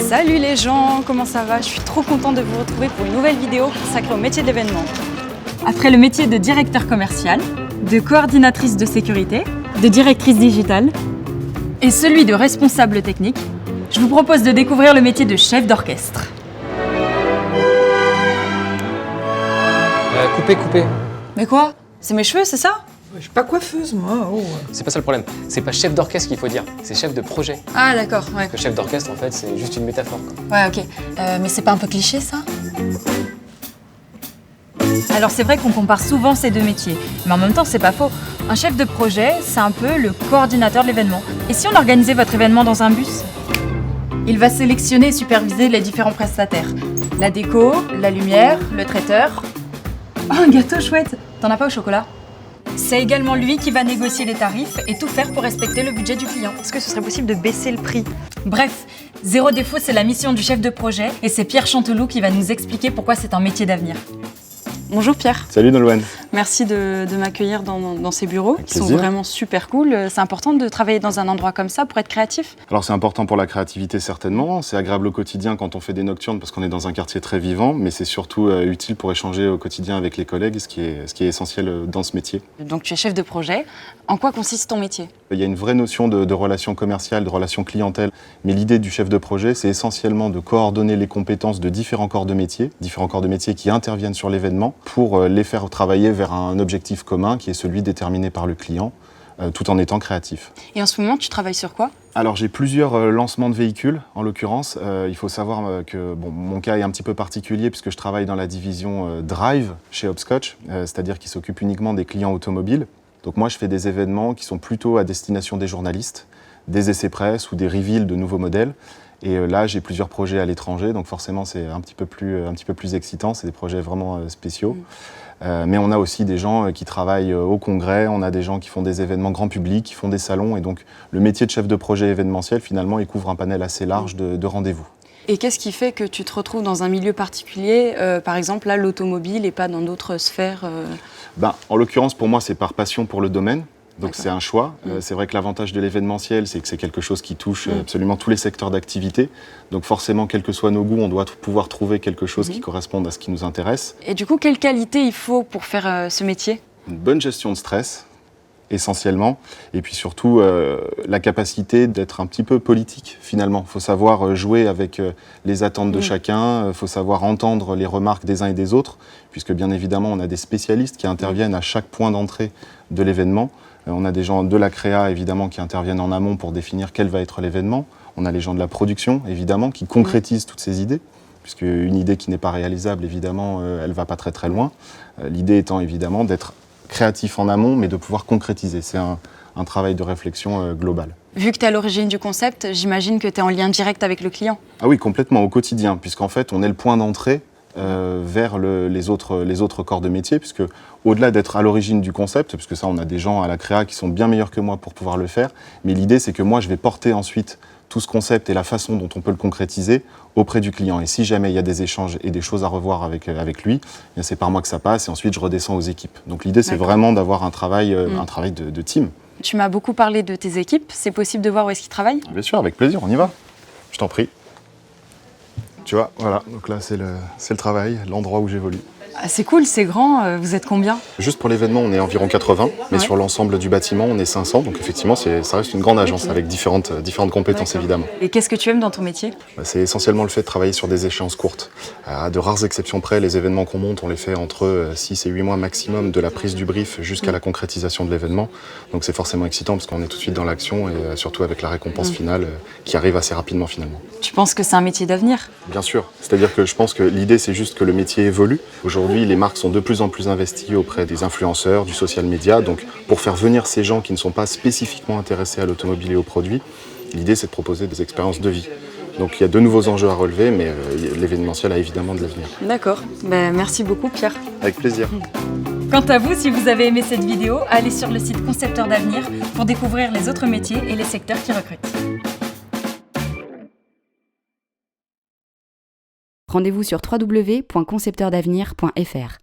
Salut les gens, comment ça va? Je suis trop contente de vous retrouver pour une nouvelle vidéo consacrée au métier de l'événement. Après le métier de directeur commercial, de coordinatrice de sécurité, de directrice digitale et celui de responsable technique, je vous propose de découvrir le métier de chef d'orchestre. Coupez. Mais quoi? C'est mes cheveux, c'est ça? Je suis pas coiffeuse, moi. Oh. C'est pas ça le problème. C'est pas chef d'orchestre qu'il faut dire, c'est chef de projet. Ah d'accord, ouais. Parce que chef d'orchestre, en fait, c'est juste une métaphore, quoi. Ouais, ok. Mais c'est pas un peu cliché, ça? Alors c'est vrai qu'on compare souvent ces deux métiers, mais en même temps, c'est pas faux. Un chef de projet, c'est un peu le coordinateur de l'événement. Et si on organisait votre événement dans un bus? Il va sélectionner et superviser les différents prestataires. La déco, la lumière, le traiteur. Oh, un gâteau chouette! T'en as pas au chocolat? C'est également lui qui va négocier les tarifs et tout faire pour respecter le budget du client. Est-ce que ce serait possible de baisser le prix? Bref, zéro défaut, c'est la mission du chef de projet et c'est Pierre Chanteloup qui va nous expliquer pourquoi c'est un métier d'avenir. Bonjour Pierre. Salut Nolwenn. Merci de m'accueillir dans ces bureaux qui sont plaisir. vraiment super cool. C'est important de travailler dans un endroit comme ça pour être créatif? Alors c'est important pour la créativité certainement, c'est agréable au quotidien quand on fait des nocturnes parce qu'on est dans un quartier très vivant, mais c'est surtout utile pour échanger au quotidien avec les collègues, ce qui est essentiel dans ce métier. Donc tu es chef de projet. En quoi consiste ton métier? Il y a une vraie notion de relation commerciale, de relation clientèle, mais l'idée du chef de projet, c'est essentiellement de coordonner les compétences de différents corps de métier qui interviennent sur l'événement pour les faire travailler vers un objectif commun qui est celui déterminé par le client, tout en étant créatif. Et en ce moment, tu travailles sur quoi? Alors j'ai plusieurs lancements de véhicules, en l'occurrence. Il faut savoir que mon cas est un petit peu particulier puisque je travaille dans la division Drive chez Hopscotch, c'est-à-dire qui s'occupe uniquement des clients automobiles. Donc moi je fais des événements qui sont plutôt à destination des journalistes, des essais presse ou des reveals de nouveaux modèles. Et là j'ai plusieurs projets à l'étranger, donc forcément c'est un petit peu plus excitant, c'est des projets vraiment spéciaux. Mais on a aussi des gens qui travaillent au congrès, on a des gens qui font des événements grand public, qui font des salons, et donc le métier de chef de projet événementiel, finalement, il couvre un panel assez large de rendez-vous. Et qu'est-ce qui fait que tu te retrouves dans un milieu particulier, par exemple là l'automobile et pas dans d'autres sphères En l'occurrence, pour moi, c'est par passion pour le domaine. Donc D'accord. c'est un choix. C'est vrai que l'avantage de l'événementiel, c'est que c'est quelque chose qui touche absolument tous les secteurs d'activité. Donc forcément, quels que soient nos goûts, on doit pouvoir trouver quelque chose qui corresponde à ce qui nous intéresse. Et du coup, quelle qualité il faut pour faire ce métier? Une bonne gestion de stress, essentiellement. Et puis surtout, la capacité d'être un petit peu politique, finalement. Il faut savoir jouer avec les attentes de chacun. Il faut savoir entendre les remarques des uns et des autres, puisque bien évidemment, on a des spécialistes qui interviennent à chaque point d'entrée de l'événement. On a des gens de la créa, évidemment, qui interviennent en amont pour définir quel va être l'événement. On a les gens de la production, évidemment, qui concrétisent toutes ces idées, puisque une idée qui n'est pas réalisable, évidemment, elle ne va pas très très loin. L'idée étant, évidemment, d'être créatif en amont, mais de pouvoir concrétiser. C'est un travail de réflexion global. Vu que tu es à l'origine du concept, j'imagine que tu es en lien direct avec le client. Ah oui, complètement, au quotidien, puisqu'en fait, on est le point d'entrée vers les autres corps de métier, puisque au-delà d'être à l'origine du concept, puisque ça, on a des gens à la créa qui sont bien meilleurs que moi pour pouvoir le faire, mais l'idée, c'est que moi, je vais porter ensuite tout ce concept et la façon dont on peut le concrétiser auprès du client. Et si jamais il y a des échanges et des choses à revoir avec lui, c'est par moi que ça passe, et ensuite, je redescends aux équipes. Donc l'idée, c'est vraiment d'avoir un travail de team. Tu m'as beaucoup parlé de tes équipes. C'est possible de voir où est-ce qu'ils travaillent? Bien sûr, avec plaisir, on y va. Je t'en prie. Tu vois, voilà, donc là c'est le travail, l'endroit où j'évolue. Ah, c'est cool, c'est grand. Vous êtes combien? Juste pour l'événement, on est environ 80, mais sur l'ensemble du bâtiment, on est 500. Donc effectivement, ça reste une grande agence avec différentes compétences, évidemment. Et qu'est-ce que tu aimes dans ton métier? C'est essentiellement le fait de travailler sur des échéances courtes. À de rares exceptions près, les événements qu'on monte, on les fait entre 6 et 8 mois maximum, de la prise du brief jusqu'à la concrétisation de l'événement. Donc c'est forcément excitant parce qu'on est tout de suite dans l'action et surtout avec la récompense finale qui arrive assez rapidement finalement. Tu penses que c'est un métier d'avenir? Bien sûr. C'est-à-dire que je pense que l'idée, c'est juste que le métier évolue. Aujourd'hui, les marques sont de plus en plus investies auprès des influenceurs, du social media. Donc, pour faire venir ces gens qui ne sont pas spécifiquement intéressés à l'automobile et aux produits, l'idée, c'est de proposer des expériences de vie. Donc, il y a de nouveaux enjeux à relever, mais l'événementiel a évidemment de l'avenir. D'accord. Merci beaucoup, Pierre. Avec plaisir. Quant à vous, si vous avez aimé cette vidéo, allez sur le site Concepteur d'avenir pour découvrir les autres métiers et les secteurs qui recrutent. Rendez-vous sur www.concepteurdavenir.fr.